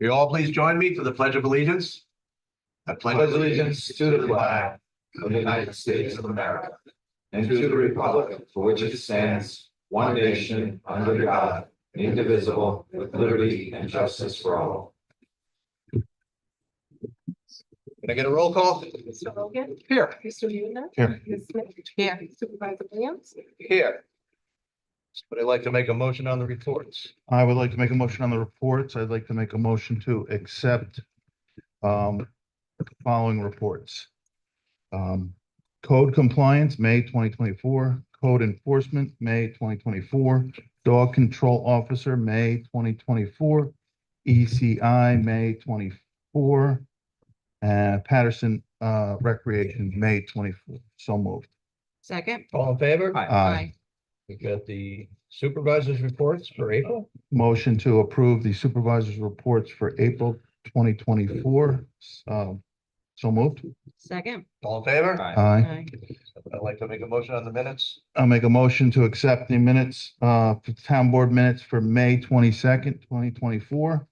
You all please join me for the Pledge of Allegiance. I pledge allegiance to the flag of the United States of America and to the republic for which it stands, one nation, under God, indivisible, with liberty and justice for all. Can I get a roll call? Mr. Logan. Here. Mr. Mueller. Here. Ms. Smith. Here. Supervisor Williams. Here. Would I like to make a motion on the reports? I would like to make a motion on the reports. I'd like to make a motion to accept the following reports. Code compliance, May 2024, code enforcement, May 2024, dog control officer, May 2024, ECI, May 24, and Patterson recreation, May 24. So moved. Second. All in favor? Aye. We've got the supervisors' reports for April. Motion to approve the supervisor's reports for April 2024. So moved. Second. All in favor? Aye. Aye. I'd like to make a motion on the minutes. I'll make a motion to accept the minutes, for town board minutes for May 22nd, 2024.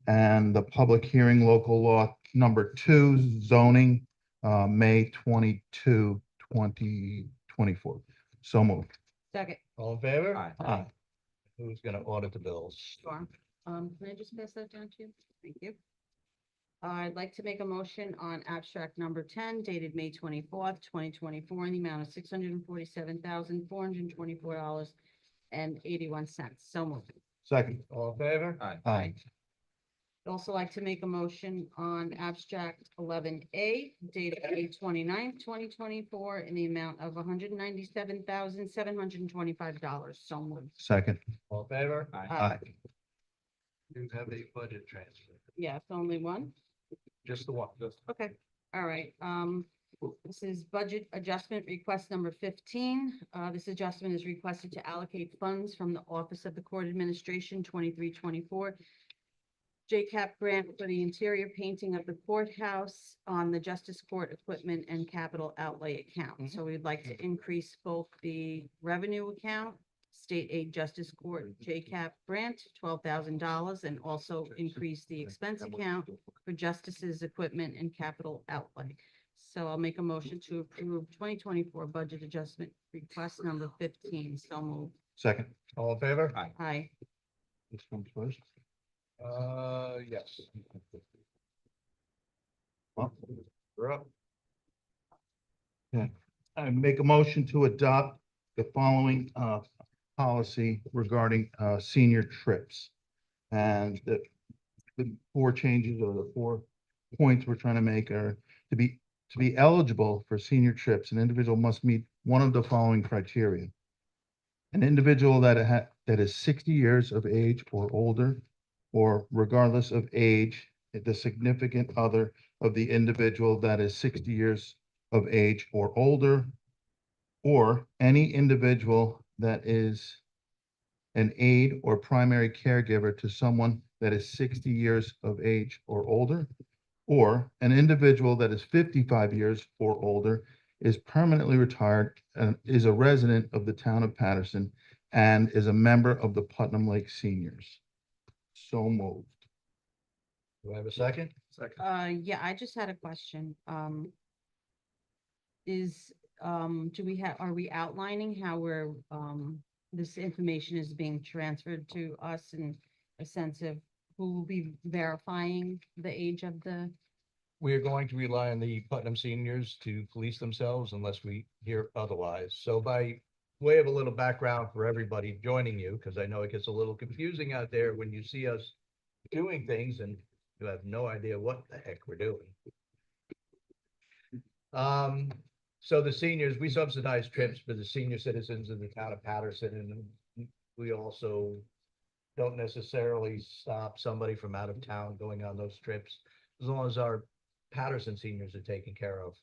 And the public hearing local law number 2 zoning, May 22, 2024. So moved. Second. All in favor? Aye. Who's gonna audit the bills? Sure. Can I just pass that down to you? Thank you. I'd like to make a motion on abstract number 10 dated May 24th, 2024 in the amount of $647,424.81. So moved. Second. All in favor? Aye. I'd also like to make a motion on abstract 11A dated May 29th, 2024 in the amount of $197,725. So moved. Second. All in favor? Aye. You have a budget transfer, Yes, only one. just the one. Okay, all right, this is budget adjustment request number 15. This adjustment is requested to allocate funds from the Office of the Court Administration 2324 JCAP grant for the interior painting of the courthouse on the Justice Court equipment and capital outlay account. So we'd like to increase both the revenue account, State Aid Justice Court JCAP grant, $12,000, and also increase the expense account for justice's equipment and capital outlay. So I'll make a motion to approve 2024 budget adjustment request number 15. So moved. Second. All in favor? Aye. This comes first. Yes. Well, We're up. I make a motion to adopt the following policy regarding senior trips. And the 4 changes or the 4 points we're trying to make are to be eligible for senior trips, an individual must meet one of the following criteria. An individual that is 60 years of age or older, or regardless of age, the significant other of the individual that is 60 years of age or older, or any individual that is an aide or primary caregiver to someone that is 60 years of age or older, or an individual that is 55 years or older, is permanently retired and is a resident of the town of Patterson and is a member of the Putnam Lake Seniors. So moved. Do I have a second? Second. Yeah, I just had a question. Are we outlining how this information is being transferred to us in a sense of who will be verifying the age of the? We are going to rely on the Putnam seniors to police themselves unless we hear otherwise. So by way of a little background for everybody joining you, because I know it gets a little confusing out there when you see us doing things and you have no idea what the heck we're doing. So the seniors, we subsidize trips for the senior citizens in the town of Patterson, and we also don't necessarily stop somebody from out of town going on those trips, as long as our Patterson seniors are taken care of.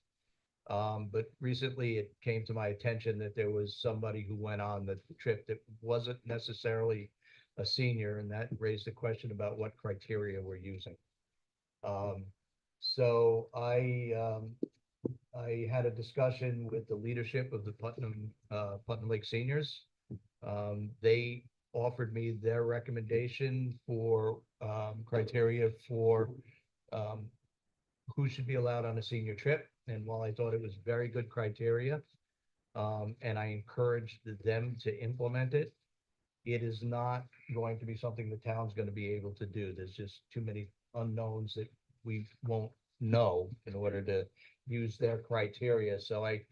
But recently it came to my attention that there was somebody who went on the trip that wasn't necessarily a senior, and that raised the question about what criteria we're using. So I had a discussion with the leadership of the Putnam Lake Seniors. They offered me their recommendation for, criteria for, um, who should be allowed on a senior trip. And while I thought it was very good criteria, and I encouraged them to implement it, it is not going to be something the town's gonna be able to do. There's just too many unknowns that we won't know in order to use their criteria. So I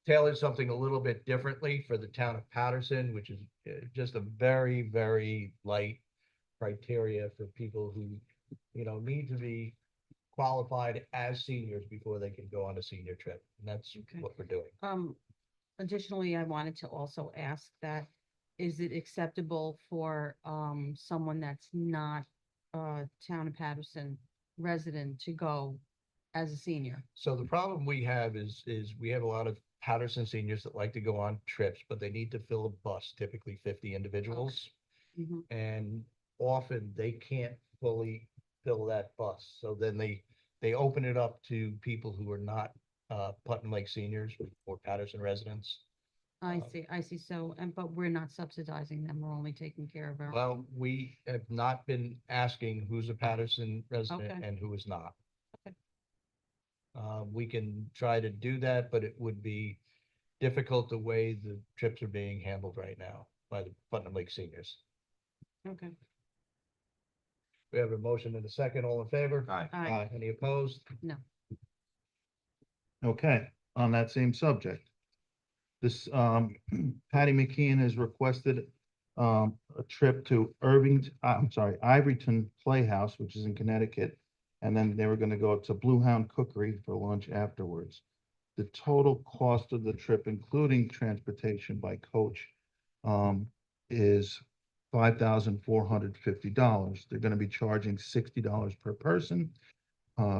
tailored something a little bit differently for the town of Patterson, which is just a very, very light criteria for people who, need to be qualified as seniors before they can go on a senior trip. And that's Okay. what we're doing. Additionally, I wanted to also ask that, is it acceptable for, someone that's not a town of Patterson resident to go as a senior? So the problem we have is we have a lot of Patterson seniors that like to go on trips, but they need to fill a bus, typically 50 individuals. Mhm. And often they can't fully fill that bus. So then they open it up to people who are not Putnam Lake seniors or Patterson residents. I see. So, but we're not subsidizing them. We're only taking care of our. Well, we have not been asking who's a Patterson resident Okay. and who is not. Okay. We can try to do that, but it would be difficult the way the trips are being handled right now by the Putnam Lake seniors. Okay. We have a motion and a second. All in favor? Aye. Aye. Any opposed? No. Okay, on that same subject. This, Patty McKeon has requested, a trip to Ivoryton Playhouse, which is in Connecticut. And then they were gonna go to Blue Hound Cookery for lunch afterwards. The total cost of the trip, including transportation by coach, is $5,450. They're gonna be charging $60 per person.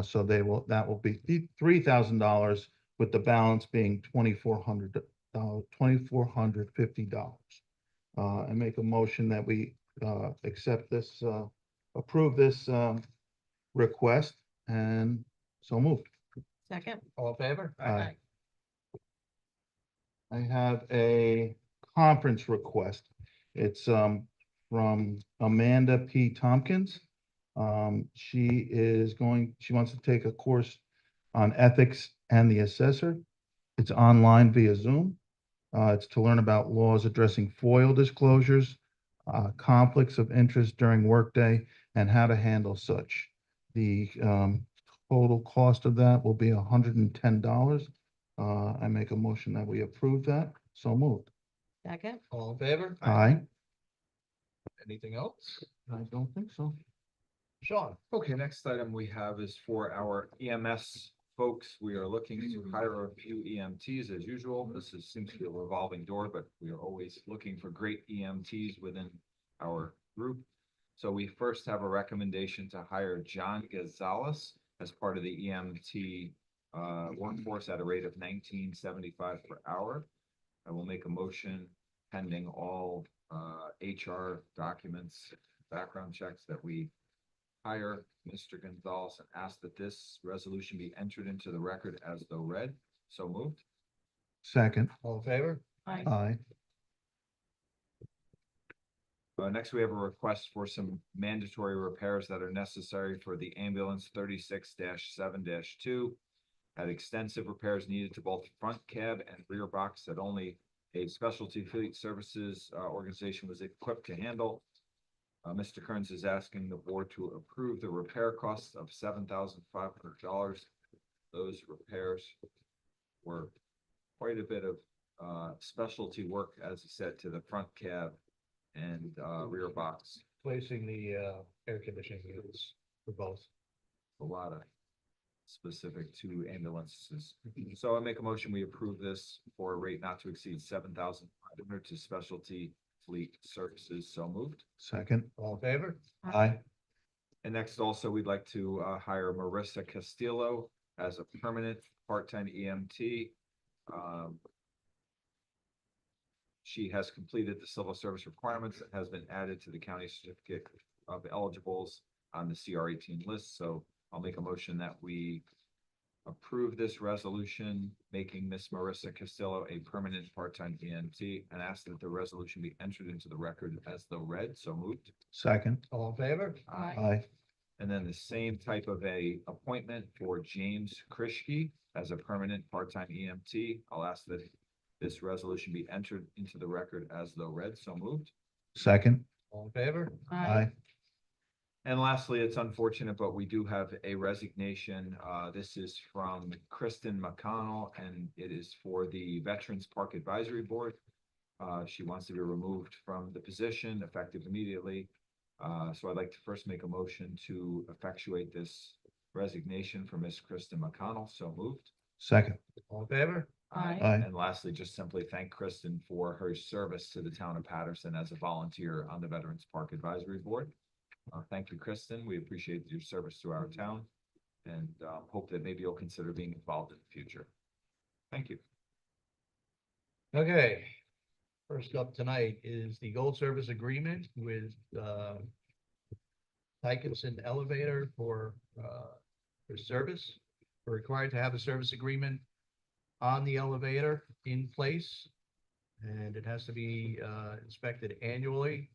So that will be $3,000, with the balance being $2,450. I make a motion that we, accept this, approve this, request, and so moved. Second? All in favor? Aye. I have a conference request. It's, from Amanda P. Tompkins. She wants to take a course on ethics and the assessor. It's online via Zoom. It's to learn about laws addressing FOIL disclosures, conflicts of interest during workday, and how to handle such. The, total cost of that will be $110. I make a motion that we approve that. So moved. Second? All in favor? Aye. Anything else? I don't think so. Sean? Okay, next item we have is for our EMS folks. We are looking to hire a few EMTs as usual. Seems to be a revolving door, but we are always looking for great EMTs within our group. So we first have a recommendation to hire John Gonzalez as part of the EMT workforce at a rate of $19.75 per hour. I will make a motion pending all HR documents, background checks, that we hire Mr. Gonzalez and ask that this resolution be entered into the record as though read. So moved. Second. All in favor? Aye. Aye. Next, we have a request for some mandatory repairs that are necessary for the ambulance 36-7-2. Had extensive repairs needed to both front cab and rear box that only a specialty fleet services organization was equipped to handle. Mr. Kearns is asking the board to approve the repair costs of $7,500. Those repairs were quite a bit of specialty work, as he said, to the front cab and rear box. Placing the air conditioning units for both. A lot of specific to ambulances. So I make a motion, we approve this for a rate not to exceed $7,500 to specialty fleet services. So moved. Second. All in favor? Aye. And next also, we'd like to hire Marissa Castillo as a permanent part-time EMT. She has completed the civil service requirements and has been added to the county certificate of eligibles on the CR 18 list. So I'll make a motion that we approve this resolution, making Miss Marissa Castillo a permanent part-time EMT, and ask that the resolution be entered into the record as though read. So moved. Second. All in favor? Aye. Aye. And then the same type of a appointment for James Krishke as a permanent part-time EMT. I'll ask that this resolution be entered into the record as though read. So moved. Second. All in favor? Aye. And lastly, it's unfortunate, but we do have a resignation. This is from Kristen McConnell, and it is for the Veterans Park Advisory Board. She wants to be removed from the position effective immediately. So I'd like to first make a motion to effectuate this resignation for Miss Kristen McConnell. So moved. Second. All in favor? Aye. Aye. And lastly, just simply thank Kristen for her service to the town of Patterson as a volunteer on the Veterans Park Advisory Board. Thank you, Kristen. We appreciate your service to our town and hope that maybe you'll consider being involved in the future. Thank you. Okay. First up tonight is the gold service agreement with Patterson Elevator for service. We're required to have a service agreement on the elevator in place. And it has to be inspected annually.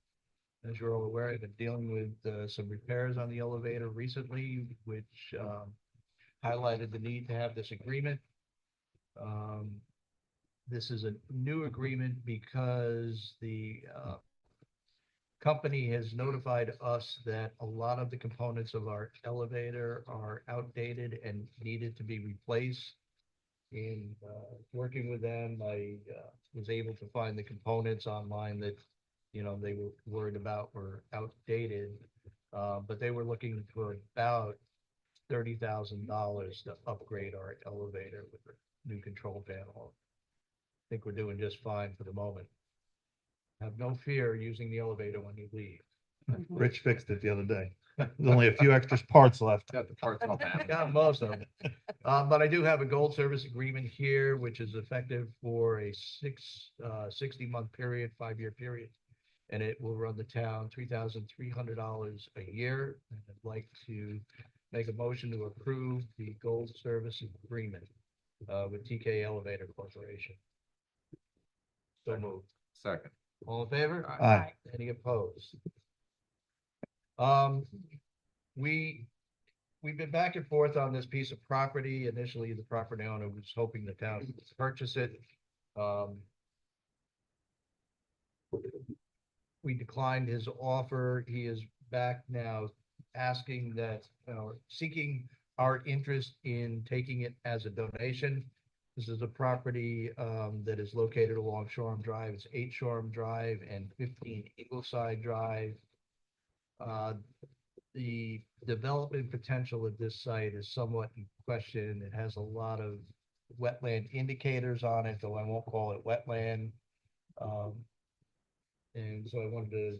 As you're all aware, I've been dealing with some repairs on the elevator recently, which highlighted the need to have this agreement. This is a new agreement because the company has notified us that a lot of the components of our elevator are outdated and needed to be replaced. In working with them, I was able to find the components online that, you know, they were worried about were outdated. But they were looking for about $30,000 to upgrade our elevator with a new control panel. I think we're doing just fine for the moment. Have no fear using the elevator when you leave. Rich fixed it the other day. There's only a few extra parts left. Got the parts all down. Got most of it. But I do have a gold service agreement here, which is effective for a 60-month period, 5-year period. And it will run the town $3,300 a year. And I'd like to make a motion to approve the gold service agreement with TK Elevator Corporation. So moved. Second. All in favor? Aye. Any opposed? We've been back and forth on this piece of property. Initially, the property owner was hoping the town would purchase it. We declined his offer. He is back now asking that, seeking our interest in taking it as a donation. This is a property that is located along Shoreham Drive. It's 8 Shoreham Drive and 15 Ingleside Drive. The development potential of this site is somewhat in question. It has a lot of wetland indicators on it, though I won't call it wetland. And so I wanted to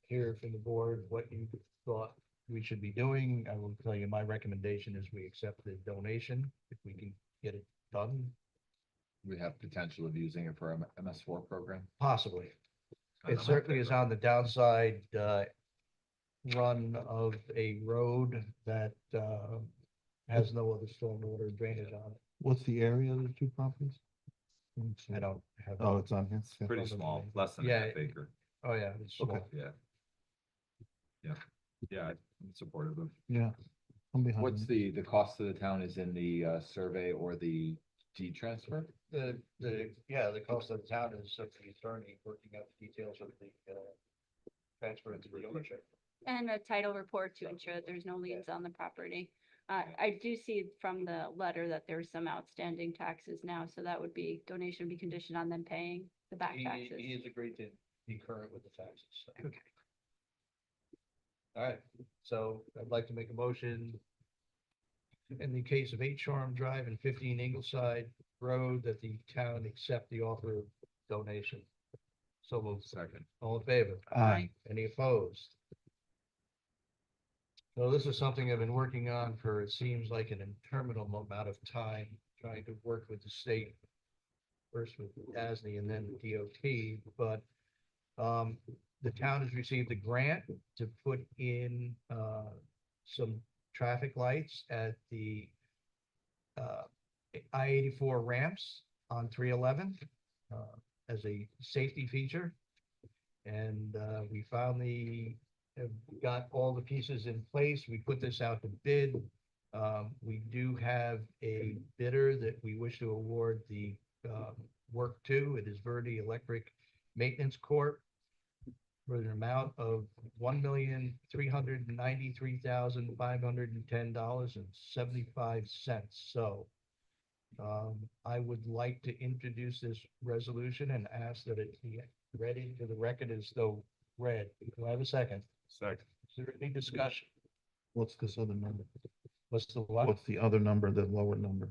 hear from the board what you thought we should be doing. I will tell you, my recommendation is we accept the donation if we can get it done, We have potential of using it for a MS4 program. possibly. It certainly is on the downside run of a road that has no other stormwater drainage on it. What's the area of the two properties? I don't have. Oh, it's on here. It's pretty small, less than a Yeah. half acre. Oh, yeah, it's Okay. small. Yeah. Yeah, I'm supportive of. Yeah. I'm behind. What's the cost to the town is in the survey or the deed transfer? The cost of the town is of the attorney working out the details of the transfer into the ownership. And a title report to ensure that there's no liens on the property. I do see from the letter that there's some outstanding taxes now, so that would be, donation would be conditioned on them paying the back He taxes. has agreed to be current with the taxes. So. Okay. All right, so I'd like to make a motion in the case of 8 Shoreham Drive and 15 Ingleside Road that the town accept the offer of donation. So moved. Second. All in favor? Aye. Any opposed? So this is something I've been working on for, it seems like an interminable amount of time, trying to work with the state. First with DASNY and then the DOT, but the town has received a grant to put in some traffic lights at the I-84 ramps on 311 as a safety feature. And we finally have got all the pieces in place. We put this out to bid. We do have a bidder that we wish to award the work to. It is Verde Electric Maintenance Corp. For an amount of $1,393,510.75. So I would like to introduce this resolution and ask that it be read into the record as though read. Do I have a second? Second. Is there any discussion? What's this other number? What's the what? What's the other number, the lower number?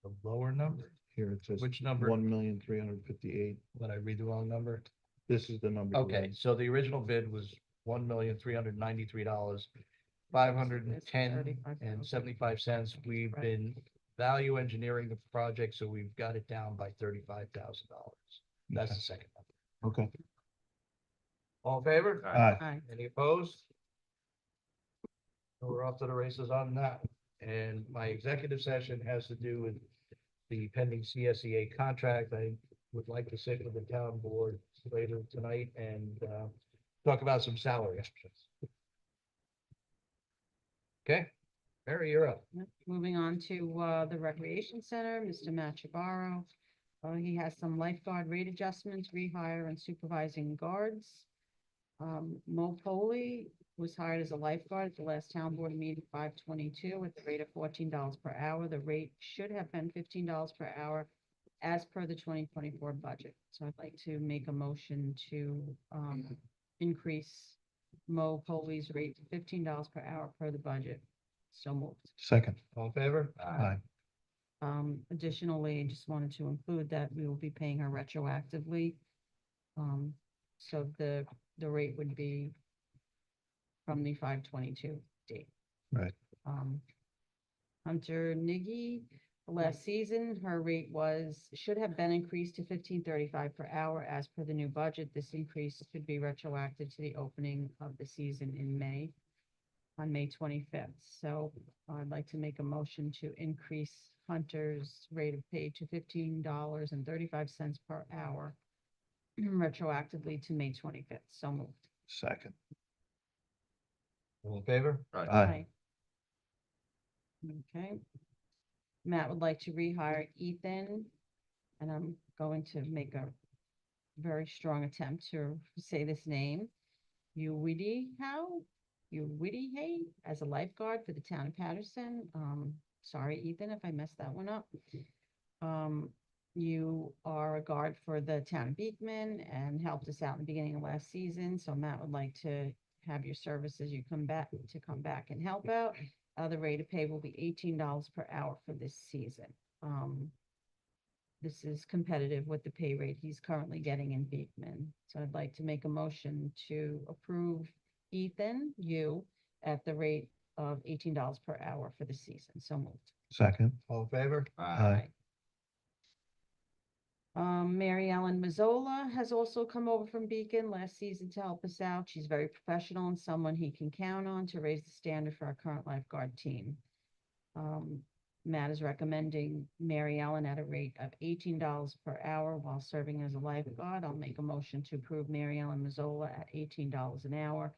The lower number? Here it says Which number? 1,358,000. Did I read the wrong number? This is the number. you Okay, read. so the original bid was $1,393,510.75. We've been value engineering the project, so we've got it down by $35,000. That's the second number. Okay. All in favor? Aye. Aye. Any opposed? So we're off to the races on that. And my executive session has to do with the pending CSEA contract. I would like to sit with the town board later tonight and talk about some salary options. Okay, Mary, you're up. Yep. Moving on to the Recreation Center, Mr. Machibaro. He has some lifeguard rate adjustments, rehire and supervising guards. Mo Poley was hired as a lifeguard at the last town board meeting, 5/22, at the rate of $14 per hour. The rate should have been $15 per hour as per the 2024 budget. So I'd like to make a motion to increase Mo Poley's rate to $15 per hour per the budget. So moved. Second. All in favor? Aye. Additionally, I just wanted to include that we will be paying her retroactively. So the rate would be from the 5/22 date. Right. Hunter Niggy, last season, her rate should have been increased to $15.35 per hour as per the new budget. This increase should be retroactive to the opening of the season in May, on May 25th. So I'd like to make a motion to increase Hunter's rate of pay to $15.35 per hour retroactively to May 25th. So moved. Second. All in favor? Aye. Okay. Matt would like to rehire Ethan, and I'm going to make a very strong attempt to say this name. Hey, as a lifeguard for the town of Patterson. Sorry, Ethan, if I messed that one up. You are a guard for the town of Beekman and helped us out in the beginning of last season. So Matt would like to have your services, come back and help out. The rate of pay will be $18 per hour for this season. This is competitive with the pay rate he's currently getting in Beekman. So I'd like to make a motion to approve Ethan, at the rate of $18 per hour for the season. So moved. Second. All in favor? Aye. Mary Ellen Mazzola has also come over from Beacon last season to help us out. She's very professional and someone he can count on to raise the standard for our current lifeguard team. Matt is recommending Mary Ellen at a rate of $18 per hour while serving as a lifeguard. I'll make a motion to approve Mary Ellen Mazzola at $18 an hour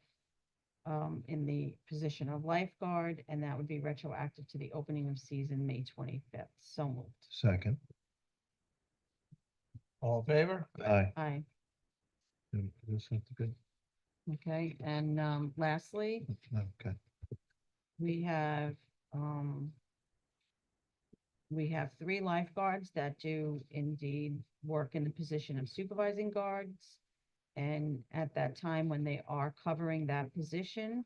in the position of lifeguard, and that would be retroactive to the opening of season, May 25th. So moved. Second. All in favor? Aye. Aye. This is good. Okay, and lastly, Okay. we have 3 lifeguards that do indeed work in the position of supervising guards. And at that time, when they are covering that position,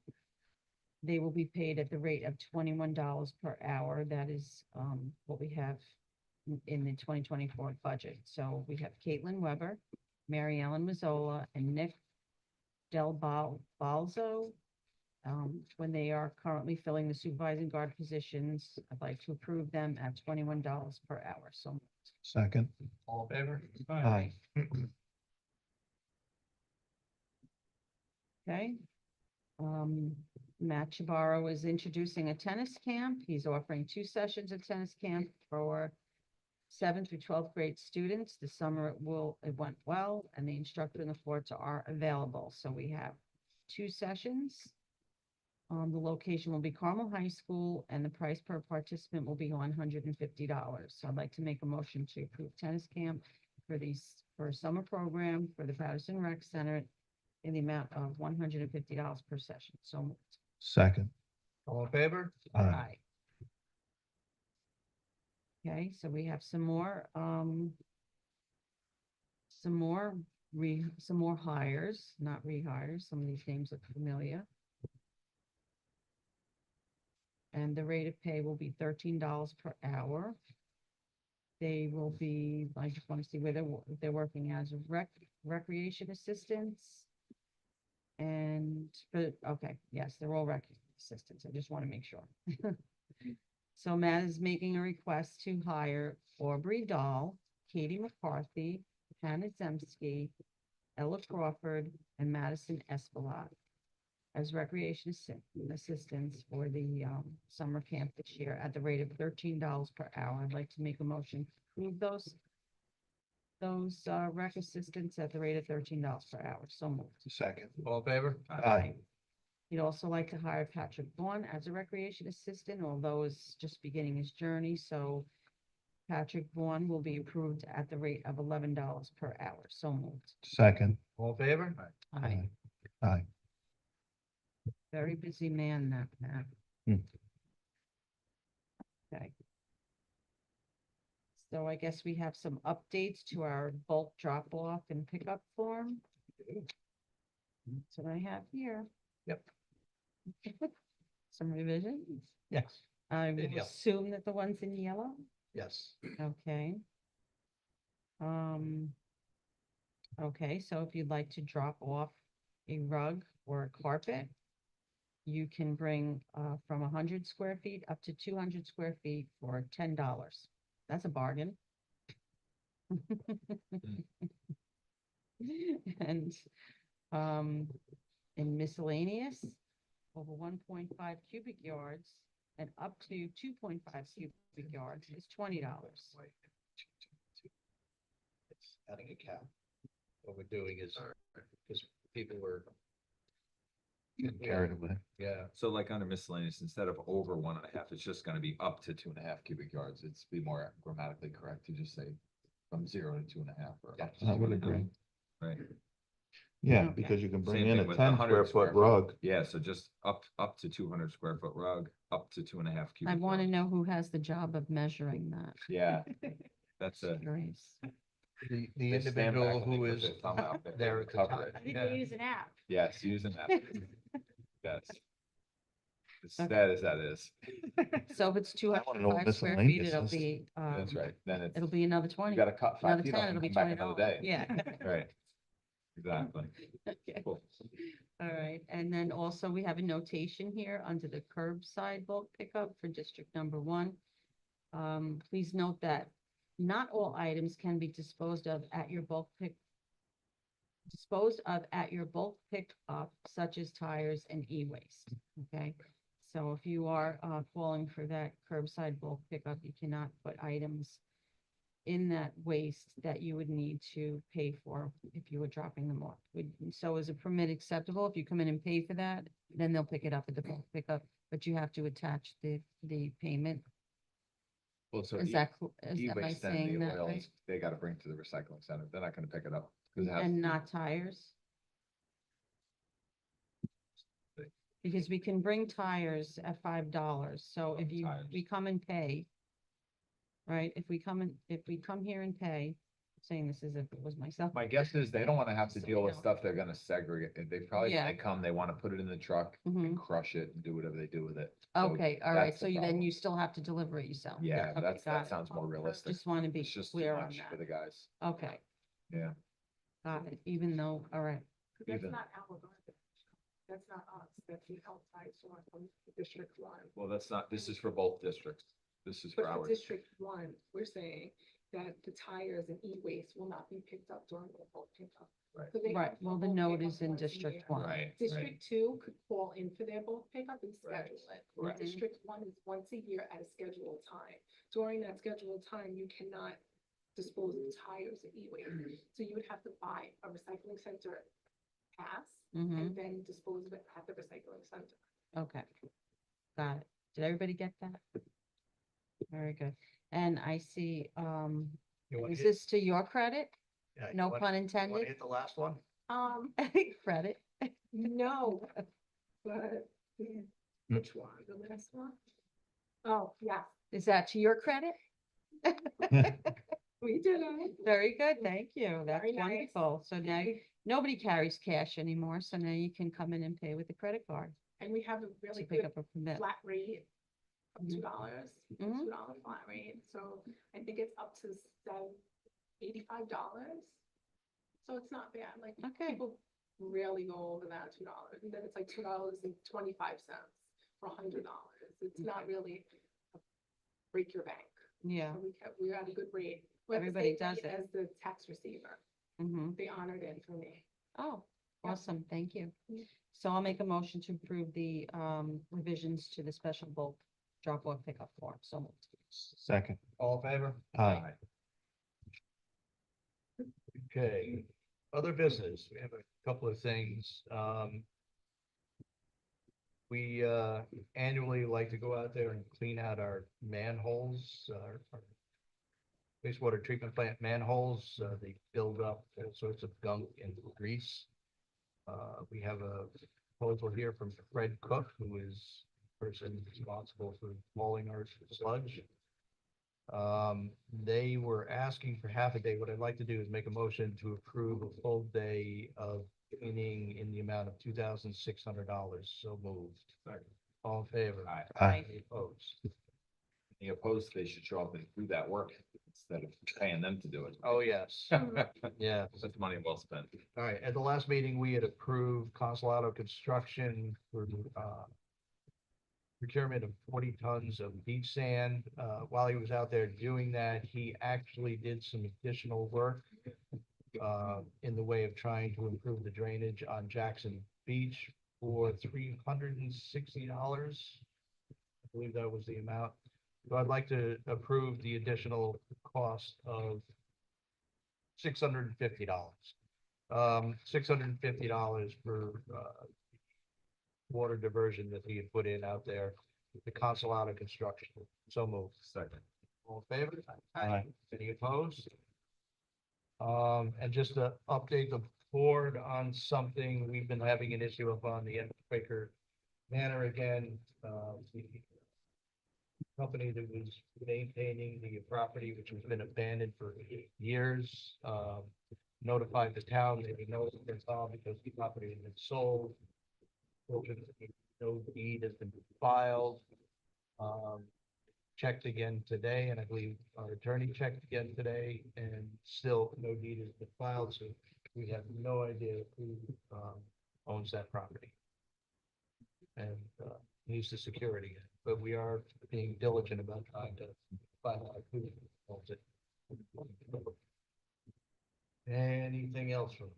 they will be paid at the rate of $21 per hour. That is what we have in the 2024 budget. So we have Caitlin Weber, Mary Ellen Mazzola, and Nick Del Balzo. When they are currently filling the supervising guard positions, I'd like to approve them at $21 per hour. So moved. Second. All in favor? Aye. Okay. Matt Chabaro is introducing a tennis camp. He's offering 2 sessions of tennis camp for 7th through 12th grade students. The summer it went well, and the instructor and the courts are available. So we have 2 sessions. The location will be Carmel High School, and the price per participant will be $150. So I'd like to make a motion to approve tennis camp for a summer program for the Patterson Rec Center in the amount of $150 per session. So moved. Second. All in favor? Aye. Okay, so we have some more hires, not rehires. Some of these names look familiar. And the rate of pay will be $13 per hour. They will be, I just want to see where they're working as recreation assistants. And, okay, yes, they're all rec assistants. I just want to make sure. So Matt is making a request to hire Aubrey Dahl, Katie McCarthy, Hannah Zemsky, Ella Crawford, and Madison Espelot as recreation assistants for the summer camp this year at the rate of $13 per hour. I'd like to make a motion to approve those rec assistants at the rate of $13 per hour. So moved. Second. All in favor? Aye. He'd also like to hire Patrick Vaughn as a recreation assistant, although it's just beginning his journey. So Patrick Vaughn will be approved at the rate of $11 per hour. So moved. Second. All in favor? Aye. Aye. Very busy man, that Matt. Hmm. Okay. So I guess we have some updates to our bulk drop-off and pickup form. That's what I have here. Yep. Some revisions. Yes. I In will yellow. assume that the one's in yellow. Yes. Okay. Okay, so if you'd like to drop off a rug or a carpet, you can bring from 100 square feet up to 200 square feet for $10. That's a bargain. And in miscellaneous, over 1.5 cubic yards and up to 2.5 cubic yards is $20. It's adding a cap. What we're doing is, because people were, Getting carried away. yeah, So like under miscellaneous, instead of over 1.5, it's just gonna be up to 2.5 cubic yards. It's be more grammatically correct to just say from 0 to 2.5 or up to I would 2.5, agree. Right? Yeah, Okay. because you can bring Same in thing a with 10 100 square square foot foot. rug. Yeah, so just up to 200 square foot rug, up to 2.5 I cubic. want to yards. know who has the job of measuring that. Yeah, that's a. Curious. the they stand back individual and they who put is their thumb out there there to at the cover top. it. I think Yeah. they use an app. Yes, using that. Yes. As Okay. sad as that is. So if it's I wanna know what 205 square feet, miscellaneous it'll is. be, That's right. Then it'll it's, be another you 20. gotta cut Another 5 feet 10, off it'll and be come back another $20. day. Yeah. Right. Exactly. Okay. Cool. All right, and then also we have a notation here under the curbside bulk pickup for District Number 1. Please note that not all items can be disposed of at your bulk pickup, such as tires and e-waste, okay? So if you are calling for that curbside bulk pickup, you cannot put items in that waste that you would need to pay for if you were dropping them off. So is a permit acceptable? If you come in and pay for that, then they'll pick it up at the bulk pickup, but you have to attach the payment. Well, so Is that, am I e-waste and saying the that right? oils, they gotta bring to the recycling center. They're not gonna pick it up. 'Cause it has And to be- not tires? Because we can bring tires at $5, so if we Tires. come and pay, right, if we come here and pay, saying this as if it was myself. My guess is they don't wanna have to So deal we with don't- stuff they're gonna segregate. They probably, when Yeah. they come, they wanna put it in the truck Mhm. and crush it and do whatever they do with it. So Okay, all right, that's so the then problem. you still have to deliver it yourself? Yeah, Okay, that got it. sounds more realistic. Just want to be It's just too clear on much for that. the guys. Okay, Yeah. got it, even though, all right, That's Even- not our garbage. That's not us. That's the outside source from the District 1. Well, that's not, this is for both districts. This is But for for ours. District 1, we're saying that the tires and e-waste will not be picked up during the bulk pickup. Right. So they Right, have well, the bulk note pickup is in once a District year. One. Right. District two could call in for their bulk pickup and Right. schedule it. Correct. District one is once a year at a scheduled time. During that scheduled time, you cannot dispose of tires or e-waste. So you would have to buy a recycling center pass Mm-hmm, and then dispose of it at the recycling center. okay. Got it. Did everybody get that? Very good. And I see, You wanna is hit- this to your credit? yeah, you No wanna- pun you wanna intended? Hit the last one? Credit. No, but yeah, which one, the last one? Oh, yeah, Is that to your credit? we did it. Very good, thank you. That's Very nice. wonderful. So now nobody carries cash anymore, so now you can come in and pay with a credit card And we have a to really pick good up a permit. flat rate of Mhm. $2, Mhm. $2 flat rate, so I think it's up to $85. So it's not bad, like, Okay. people rarely go over that $2, and then it's like $2.25 for $100. It's not really a break your bank. Yeah. So we're at a good rate. We have the Everybody same does rate it. As the tax receiver, Mm-hmm. they honored it for me. Oh, Yeah. awesome, thank you. Yeah. So I'll make a motion to approve the revisions to the special bulk drop-off pickup form, so moved. Second. All in favor? Aye. Okay, other business, we have a couple of things, we, annually like to go out there and clean out our manholes, our wastewater treatment plant manholes, they build up all sorts of gunk and grease. We have a proposal here from Fred Cook, who is the person responsible for hauling our sludge. They were asking for half a day. What I'd like to do is make a motion to approve a full day of cleaning in the amount of $2,600. So moved. All in favor? Aye. Aye. Any opposed? Any opposed, they should show up and do that work instead of paying them to do it. Oh, yes. Yeah. That's money well spent. All right. At the last meeting, we had approved Consolado Construction for, procurement of 40 tons of beach sand. While he was out there doing that, he actually did some additional work in the way of trying to improve the drainage on Jackson Beach for $360. I believe that was the amount. So I'd like to approve the additional cost of $650. $650 for water diversion that he had put in out there, the Consolado construction. So moved. Second. All in favor? Aye. Any opposed? And just to update the board on something, we've been having an issue up on the Quaker Manor again. The company that was maintaining the property, which has been abandoned for years, notified the town, they didn't know it's all because the property had been sold. Fortunately, no deed has been filed. Checked again today, and I believe our attorney checked again today, and still no deed has been filed, so we have no idea who owns that property. And needs the security, but we are being diligent about trying to find out who owns it. Anything else from?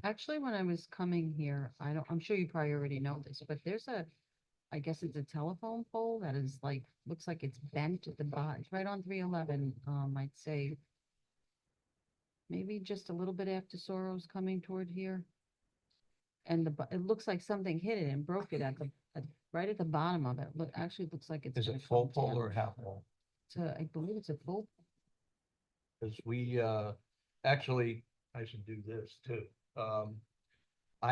Actually, when I was coming here, I'm sure you probably already know this, but there's I guess it's a telephone pole that is like, looks like it's bent at the bottom. It's right on 311, I'd say. Maybe just a little bit after Sorrow's coming toward here. And it looks like something hit it and broke it right at the bottom of it. Look, actually looks like it's. Is gonna it full come pole down. or half pole? I believe it's a full. Because we, actually, I should do this too. I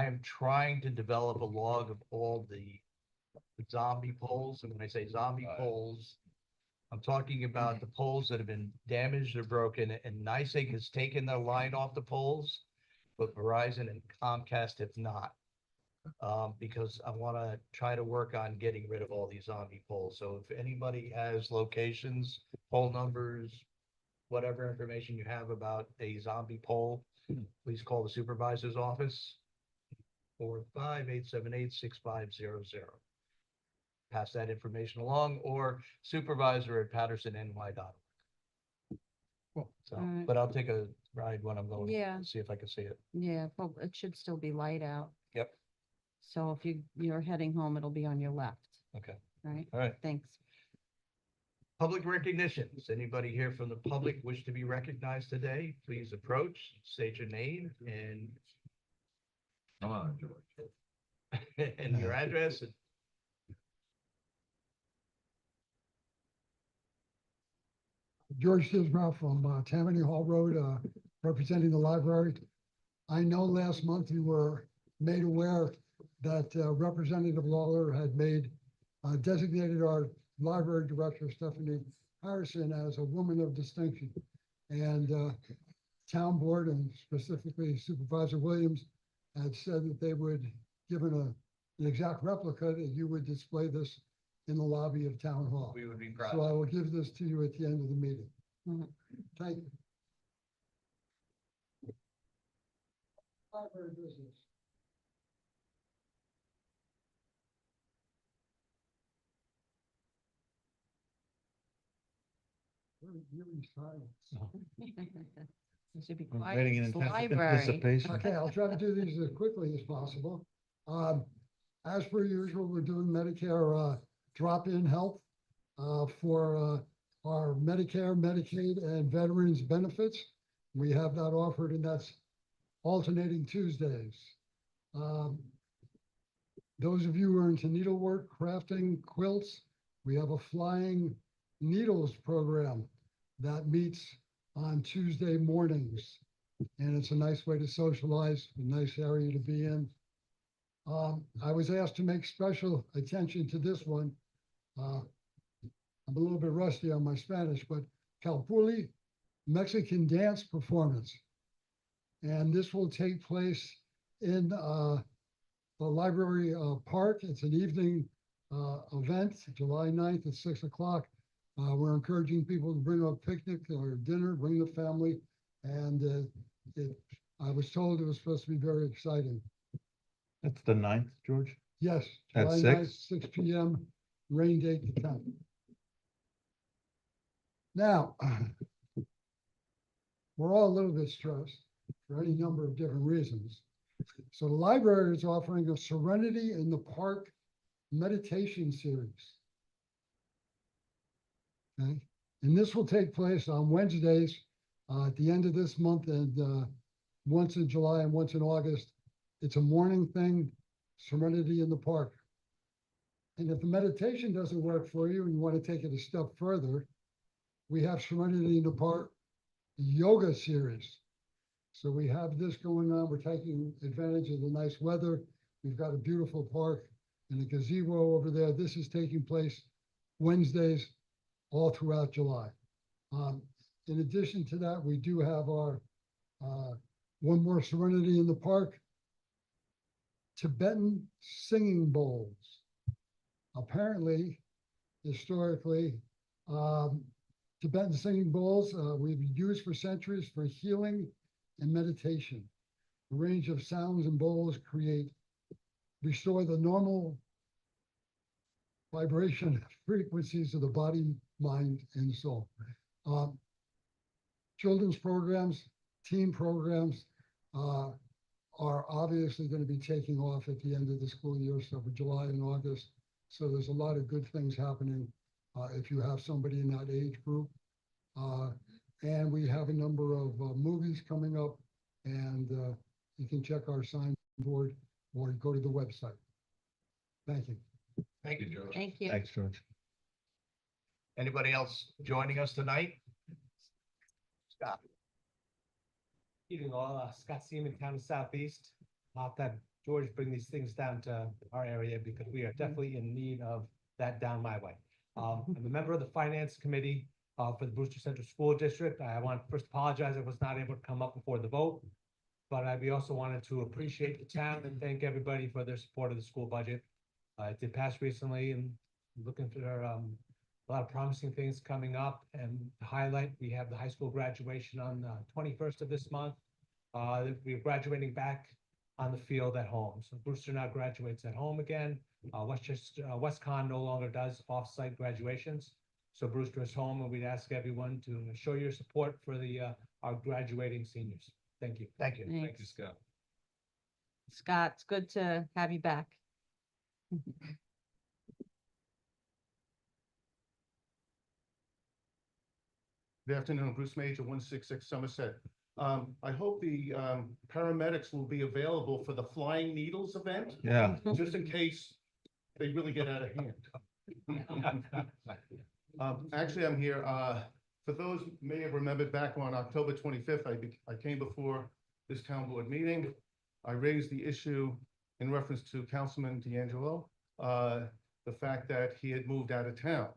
am trying to develop a log of all the zombie poles, and when I say zombie poles, I'm talking about the poles that have been damaged or broken, and NICEAG has taken their line off the poles, but Verizon and Comcast have not. Because I want to try to work on getting rid of all these zombie poles. So if anybody has locations, pole numbers, whatever information you have about a zombie pole, please call the supervisor's office. 458786500. Pass that information along, or supervisor@pattersonny.org. So, Alright. but I'll take a ride when I'm going. Yeah. and see if I can see it. Yeah, well, it should still be light out. Yep. So if you're heading home, it'll be on your left, Okay, right? all right. Thanks. Public recognitions. Anybody here from the public wish to be recognized today? Please approach, state your name and Come on, George. and your address. George Disbrow from Tammany Hall Road, representing the library. I know last month you were made aware that Representative Lawler had designated our library director, Stephanie Patterson, as a woman of distinction. And town board and specifically Supervisor Williams had said that they would, given an exact replica, that you would display this in the lobby of Town Hall. We would be proud. So I will give this to you at the end of the meeting. Mhm. Thank you. Library business. Really silence. It should be I'm quiet. waiting in It's anticipation. library. Okay, I'll try to do these as quickly as possible. As per usual, we're doing Medicare drop-in health for our Medicare, Medicaid, and veterans benefits. We have that offered, and that's alternating Tuesdays. Those of you who are into needlework, crafting, quilts, we have a flying needles program that meets on Tuesday mornings. And it's a nice way to socialize, a nice area to be in. I was asked to make special attention to this one. I'm a little bit rusty on my Spanish, but Calpulli Mexican dance performance. And this will take place in the library park. It's an evening event, July 9th at 6 o'clock. We're encouraging people to bring a picnic or dinner, bring the family. And I was told it was supposed to be very exciting. That's the 9th, George? Yes, At July 9th, 6 p.m., rain date the 10th. Now, we're all a little bit stressed for any number of different reasons. So the library is offering a Serenity in the Park meditation series. Okay, and this will take place on Wednesdays at the end of this month and once in July and once in August. It's a morning thing, Serenity in the Park. And if the meditation doesn't work for you and you want to take it a step further, we have Serenity in the Park yoga series. So we have this going on. We're taking advantage of the nice weather. We've got a beautiful park and a gazebo over there. This is taking place Wednesdays all throughout July. In addition to that, we do have our one more Serenity in the Park, Tibetan singing bowls. Apparently, historically, Tibetan singing bowls we've used for centuries for healing and meditation. A range of sounds and bowls restore the normal vibration frequencies of the body, mind, and soul. Children's programs, teen programs are obviously going to be taking off at the end of the school year, so for July and August. So there's a lot of good things happening if you have somebody in that age group. And we have a number of movies coming up, and you can check our signboard or go to the website. Thank you. Thank you, George. Thank you. Thanks, George. Anybody else joining us tonight? Scott. Evening all, Scott Seaman, Town of Southeast. I'll have George bring these things down to our area because we are definitely in need of that down my way. I'm a member of the Finance Committee for the Brewster Central School District. I want to first apologize I was not able to come up before the vote. But we also wanted to appreciate the town and thank everybody for their support of the school budget. It did pass recently and looking for a lot of promising things coming up. And to highlight, we have the high school graduation on the 21st of this month. We're graduating back on the field at home. So Brewster now graduates at home again. WestCon no longer does off-site graduations. So Brewster is home, and we'd ask everyone to show your support for our graduating seniors. Thank you. Thank you. Thank you, Thanks. Scott. Scott, it's good to have you back. Good afternoon, Bruce Major, 166 Somerset. I hope the paramedics will be available for the Flying Needles event, Yeah. just in case they really get out of hand. Actually, I'm here, for those who may have remembered back on October 25th, I came before this town board meeting. I raised the issue in reference to Councilman D'Angelo, the fact that he had moved out of town.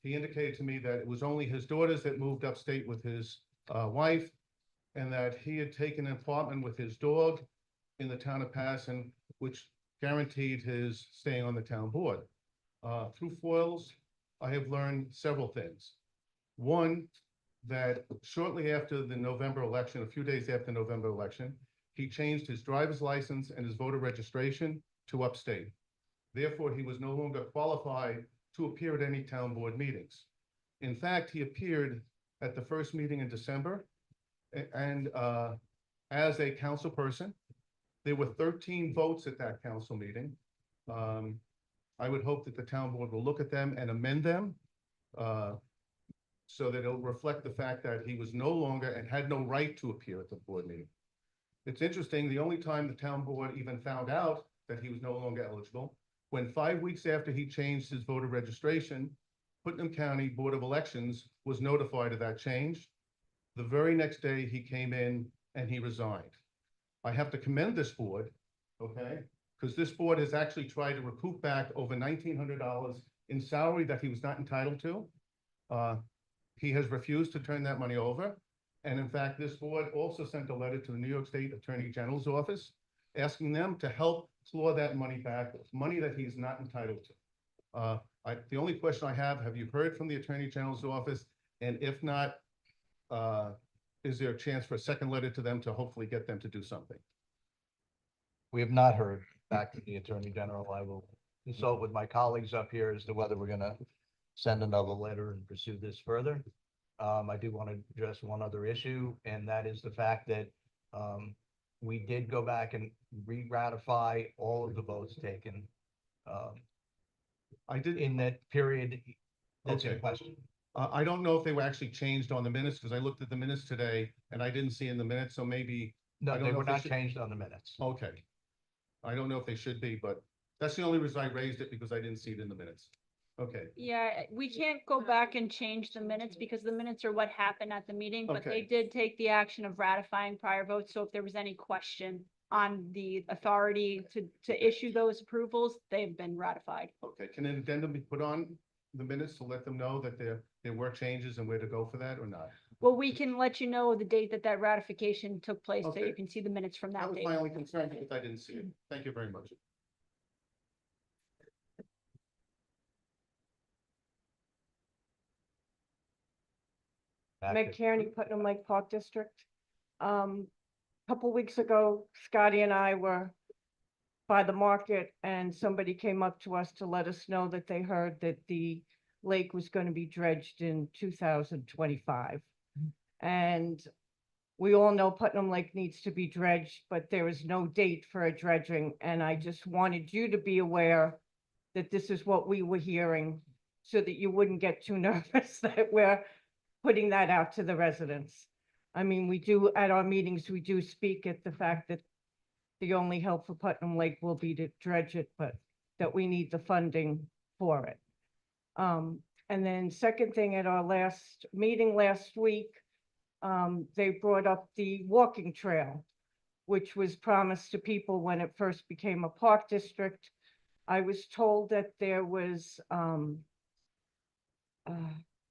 He indicated to me that it was only his daughters that moved upstate with his wife, and that he had taken an apartment with his dog in the town of Patterson, which guaranteed his staying on the town board. Through foils, I have learned several things. One, that shortly after the November election, a few days after the November election, he changed his driver's license and his voter registration to upstate. Therefore, he was no longer qualified to appear at any town board meetings. In fact, he appeared at the first meeting in December, and as a council person. There were 13 votes at that council meeting. I would hope that the town board will look at them and amend them so that it'll reflect the fact that he was no longer and had no right to appear at the board meeting. It's interesting, the only time the town board even found out that he was no longer eligible, when 5 weeks after he changed his voter registration, Putnam County Board of Elections was notified of that change. The very next day, he came in and he resigned. I have to commend this board, okay? Because this board has actually tried to recoup back over $1,900 in salary that he was not entitled to. He has refused to turn that money over. And in fact, this board also sent a letter to the New York State Attorney General's office, asking them to help claw that money back, money that he's not entitled to. The only question I have you heard from the Attorney General's office? And if not, is there a chance for a second letter to them to hopefully get them to do something? We have not heard back from the Attorney General. I will consult with my colleagues up here as to whether we're gonna send another letter and pursue this further. I do want to address one other issue, and that is the fact that we did go back and re-ratify all of the votes taken I did, in that period that's in Okay. question. I don't know if they were actually changed on the minutes, because I looked at the minutes today and I didn't see in the minutes, so maybe, I No, don't they know were if they not should- changed on the minutes. okay. I don't know if they should be, but that's the only reason I raised it, because I didn't see it in the minutes. Okay, Yeah, we can't go back and change the minutes because the minutes are what happened at the meeting, but they Okay. did take the action of ratifying prior votes. So if there was any question on the authority to issue those approvals, they've been ratified. okay. Can an addendum be put on the minutes to let them know that there were changes and where to go for that or not? Well, we can let you know the date that ratification took place, so Okay. you can see the minutes from That that was date. my only concern, because I didn't see it. Thank you very much. Back Meg to- Kearney, Putnam Lake Park District. Couple weeks ago, Scotty and I were by the market and somebody came up to us to let us know that they heard that the lake was going to be dredged in 2025. And we all know Putnam Lake needs to be dredged, but there is no date for a dredging. And I just wanted you to be aware that this is what we were hearing so that you wouldn't get too nervous that we're putting that out to the residents. I mean, we do, at our meetings, we do speak at the fact that the only help for Putnam Lake will be to dredge it, but that we need the funding for it. And then second thing, at our last meeting last week, they brought up the walking trail, which was promised to people when it first became a park district. I was told that there was,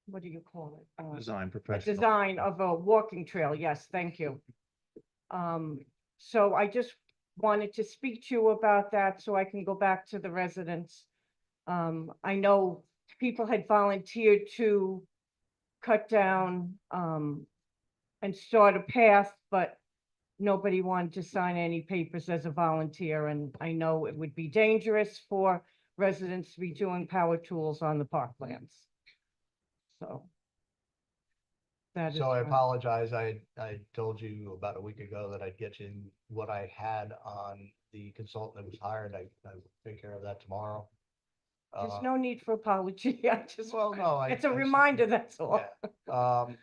what do you call it? Design A professional. design of a walking trail, yes, thank you. So I just wanted to speak to you about that so I can go back to the residents. I know people had volunteered to cut down and start a path, but nobody wanted to sign any papers as a volunteer, and I know it would be dangerous for residents to be doing power tools on the parklands. So. That is. So I my- apologize. I told you about a week ago that I'd get you what I had on the consultant that was hired. I will take care of that tomorrow. There's Uh, no need for apology. I just, Well, no, it's a I- reminder, that's all. Yeah.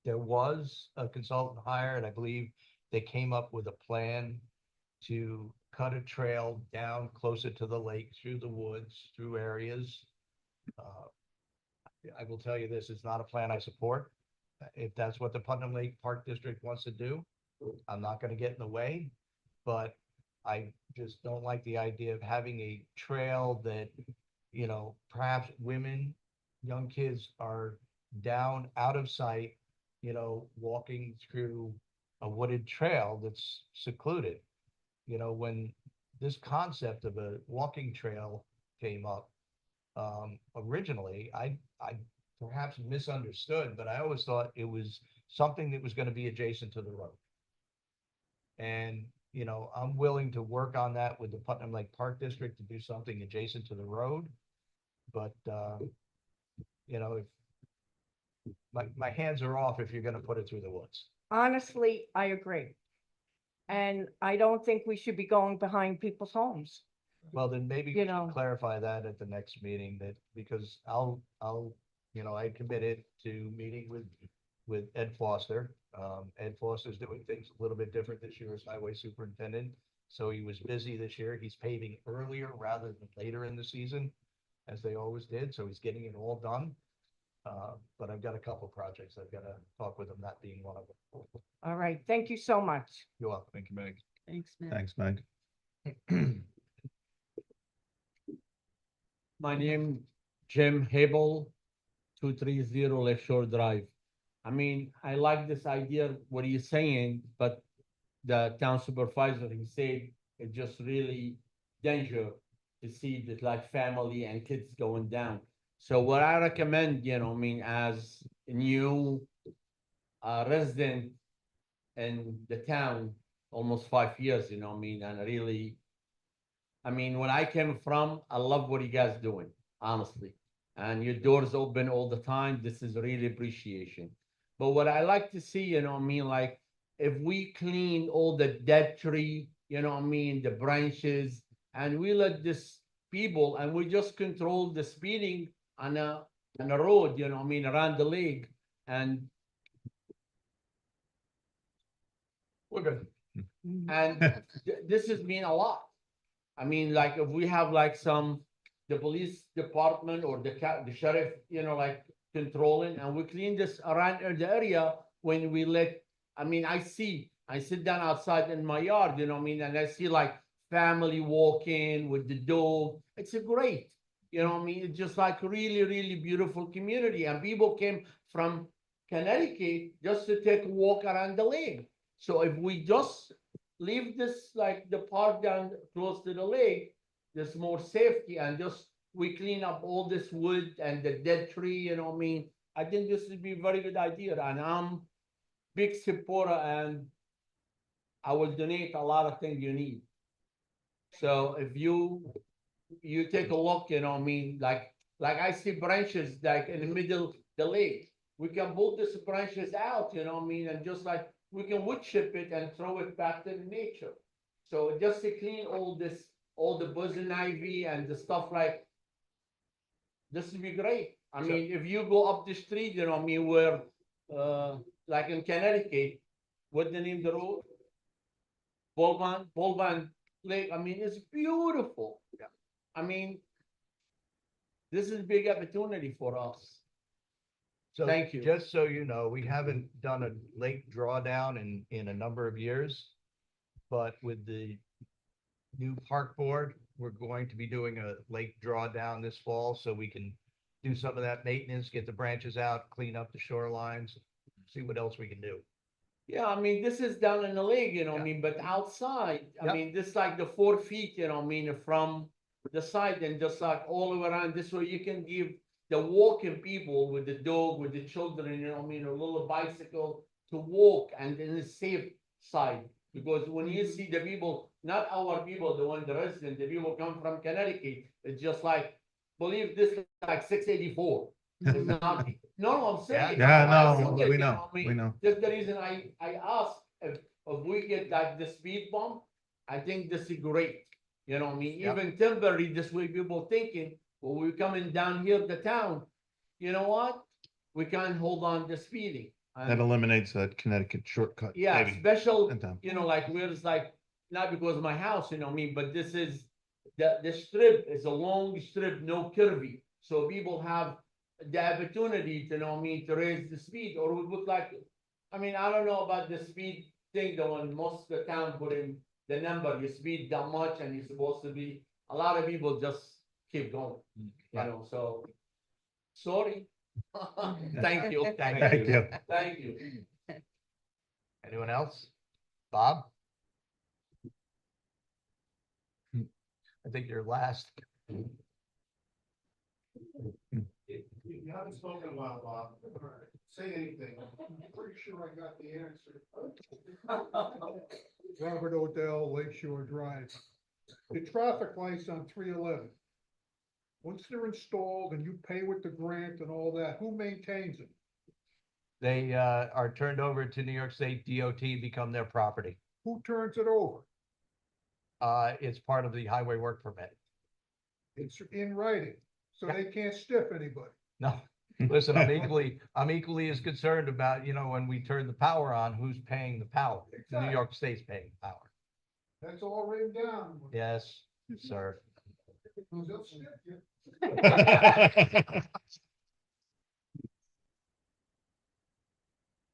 There was a consultant hired. I believe they came up with a plan to cut a trail down closer to the lake, through the woods, through areas. Uh, I will tell you this, it's not a plan I support. If that's what the Putnam Lake Park District wants to do, I'm not gonna get in the way. But I just don't like the idea of having a trail that, you know, perhaps women, young kids are down, out of sight, you know, walking through a wooded trail that's secluded. You know, when this concept of a walking trail came up, originally, I perhaps misunderstood, but I always thought it was something that was gonna be adjacent to the road. And, you know, I'm willing to work on that with the Putnam Lake Park District to do something adjacent to the road. But, you know, if my hands are off if you're gonna put it through the woods. Honestly, I agree. And I don't think we should be going behind people's homes. Well, then maybe You we should know. clarify that at the next meeting, that, because you know, I committed to meeting with Ed Foster. Ed Foster's doing things a little bit different this year as highway superintendent. So he was busy this year. He's paving earlier rather than later in the season, as they always did. So he's getting it all done. But I've got a couple projects I've got to talk with him, that being one of them. All right, thank you so much. You're welcome. Thank you, Meg. Thanks, Meg. Thanks, Meg. My name Jim Habel, 230 Lake Shore Drive. I mean, I like this idea, what he's saying, but the town supervisor, he said it's just really danger to see that like family and kids going down. So what I recommend, you know, I mean, as a new resident in the town, almost 5 years, you know, I mean, and really, I mean, when I came from, I love what you guys doing, honestly. And your doors open all the time. This is really appreciation. But what I like to see, you know, I mean, like if we clean all the dead tree, you know, I mean, the branches, and we let this people, and we just control the speeding on a road, you know, I mean, around the lake, and We're good. this has mean a lot. I mean, like if we have like the police department or the sheriff, you know, like controlling, and we clean this around the area when we let, I mean, I sit down outside in my yard, you know what I mean, and I see like family walking with the dog. It's a great, you know what I mean, it's just like really, really beautiful community, and people came from Connecticut just to take a walk around the lake. So if we just leave this, like the park down close to the lake, there's more safety, and just we clean up all this wood and the dead tree, you know what I mean? I think this would be a very good idea, and I'm big supporter, and I will donate a lot of things you need. So if you take a look, you know what I mean, like I see branches like in the middle the lake. We can pull these branches out, you know what I mean, and just like we can wood chip it and throw it back to nature. So just to clean all this, all the poison ivy and the stuff like, this would be great. I mean, if you go up the street, you know, what I mean, where, like in Connecticut, what the name of the road? Bolban Lake, I mean, it's beautiful. Yeah. I mean, this is a big opportunity for us. So Thank you. just so you know, we haven't done a lake drawdown in a number of years. But with the new park board, we're going to be doing a lake drawdown this fall, so we can do some of that maintenance, get the branches out, clean up the shorelines, see what else we can do. Yeah, I mean, this is down in the lake, you know, what I Yeah. mean, but outside, I Yep. mean, this like the 4 feet, you know, what I mean, from the side, and just like all around, this way you can give the walking people with the dog, with the children, you know, what I mean, a little bicycle to walk and in a safe side. Because when you see the people not our people, the one, the resident, the people come from Connecticut, it's just like, believe this like 684. It's not, no, I'm serious. Yeah, I no, look at, we you know, I we mean, know. Just the reason I asked if we get like the speed bump, I think this is great. You know what I mean? Yep. Even temporary, this way people thinking, when we're coming down here to town, you know what? We can't hold on to speeding. And- That eliminates that Connecticut shortcut. yeah, maybe. special, in town. you know, like where it's like, not because of my house, you know what I mean, but this is, the strip is a long strip, no curvy. So people have the opportunity to, you know what I mean, to raise the speed, or we would like, I mean, I don't know about the speed thing, the one most of the town put in the number, you speed that much and you're supposed to be, a lot of people just keep going, you Right. know, so. Sorry. Thank you. Thank you. Thank you. Anyone else? Bob? I think you're last. You haven't spoken in a while, Bob. Say anything. I'm pretty sure I got the answer. Robert Odell, Lakeshore Drive. The traffic lights on 311. Once they're installed and you pay with the grant and all that, who maintains it? They are turned over to New York State DOT, become their property. Who turns it over? It's part of the highway work permit. It's in writing, so they can't stiff anybody. No, listen, I'm equally as concerned about, you know, when we turn the power on, who's paying the power? New York State's paying the power. That's all written down. Yes, sir. They'll stiff you.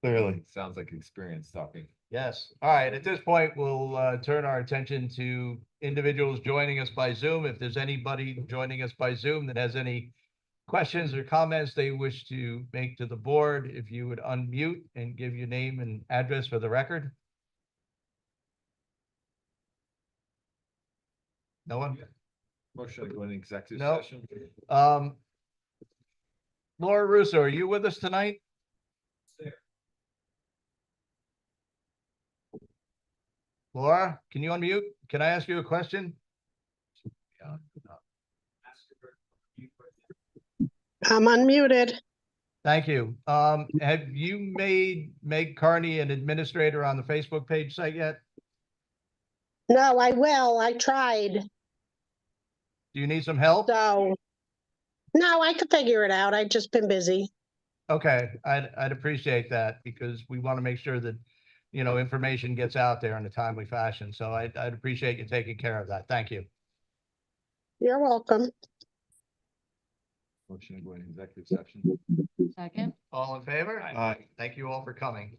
Clearly. Sounds like experience talking. Yes. All right. At this point, we'll turn our attention to individuals joining us by Zoom. If there's anybody joining us by Zoom that has any questions or comments they wish to make to the board, if you would unmute and give your name and address for the record. No one? Motion to go into executive No. session. Laura Russo, are you with us tonight? Laura, can you unmute? Can I ask you a question? I'm unmuted. Thank you. Have you made Meg Carney an administrator on the Facebook page site yet? No, I will. I tried. Do you need some help? So, no, I could figure it out. I've just been busy. Okay, I'd appreciate that because we want to make sure that, you know, information gets out there in a timely fashion. So I'd appreciate you taking care of that. Thank you. You're welcome. Motion to go into executive session. Second. All in favor? Aye. Thank you all for coming.